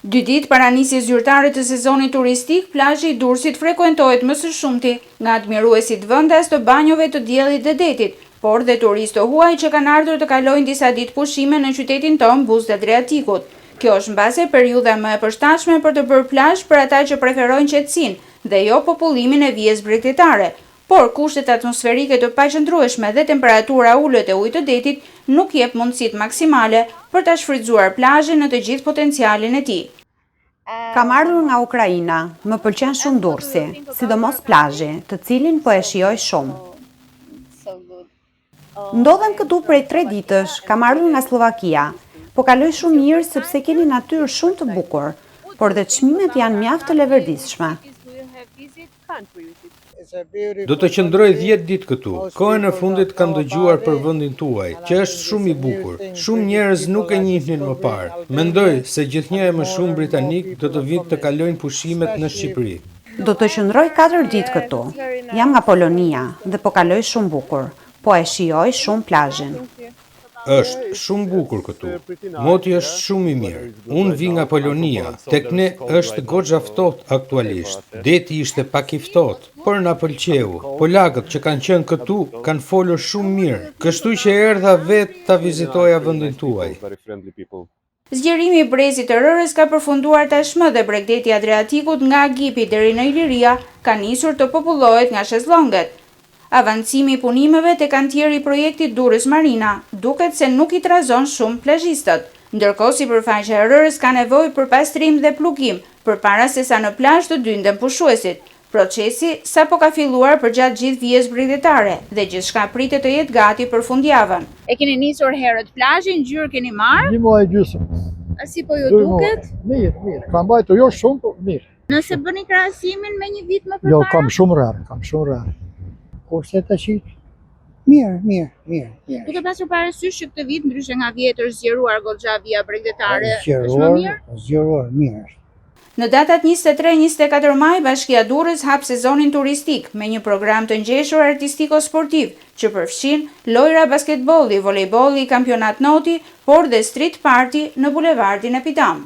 2 ditë para nisjes zyrtare të sezonit turistik, plazhi i Durrësit frekuentohet më së shumti nga admiruesit vendas të banjove të diellit dhe detit, por dhe turistë të huaj që kanë ardhur të kalojnë disa ditë pushime në qytetin tonë buzë të Adriatikut. Kjo është mbase periudha më e përshtatshme për të bërë plazh për ata që preferojnë qetësinë dhe jo popullimin e vijës bregdetare. Por kushtet atmosferike të paqëndrueshme dhe temperatura ulët e ujit të detit nuk jep mundësitë maksimale për ta shfrytzuar plazhin në të gjithë potencialin e tij. Kam ardhur nga Ukraina, më pëlqen shumë Durrësi, sidomos plazhi, të cilin po e shijoj shumë. Ndodhem këtu prej 3 ditësh, kam ardhur nga Slovakia, po kaloj shumë mirë sepse keni natyrë shumë të bukur, por dhe çmimet janë mjaft të leverdishme. Do të qëndroj 10 ditë këtu. Kohën e fundit kam dëgjuar për vendin tuaj, që është shumë i bukur. Shumë njerëz nuk e njihnin më parë. Mendoj se gjithnjë e më shumë britanik do të vinë të kalojnë pushimet në Shqipëri. Do të qëndroj 4 ditë këtu. Jam nga Polonia dhe po kaloj shumë bukur, po e shijoj shumë plazhin. Është shumë bukur këtu. Moti është shumë i mirë. Unë vi nga Polonia. Tek ne është goxha ftohtë aktualisht. Deti ishte pak i ftohtë, por na pëlqeu. Polakët që kanë qenë këtu kanë folur shumë mirë. Kështu që erdha vetë ta vizitoja vendin tuaj. Zgjerimi i brezit të rërës ka përfunduar tashmë dhe bregdeti i Adriatikut nga Agipi deri në Iliria ka nisur të popullohet nga shezllonget. Avancimi i punimeve tek kantieri i projektit Durrës Marina duket se nuk i trazon shumë plazhistët, ndërkohë sipërfaqja e rërës ka nevojë për pastrim dhe plugim përpara se sa në plazh të dynden pushuesit. Procesi sapo ka filluar përgjatë gjithë vijës bregdetare dhe gjithçka pritet të jetë gati për fundjavën. E keni nisur herët plazhin, ngjyrë keni marrë? Një muaj gjysmë. A si po ju duket? Mirë. Kam mbajtur jo shumë, po mirë. Nëse bëni krahasimin me një vit më përpara? Jo, kam shumë rarë. Kurse tash mirë. Duke pasur parasysh që këtë vit ndryshe nga vjetër zgjeruar goxha vija bregdetare, është më mirë? Zgjeruar mirë. Në datat 23-24 maj, Bashkia Durrës hap sezonin turistik me një program të ngjeshur artistiko-sportiv që përfshin lojra basketbolli, volejbolli, kampionat noti, por dhe street party në bulevardin Epidam.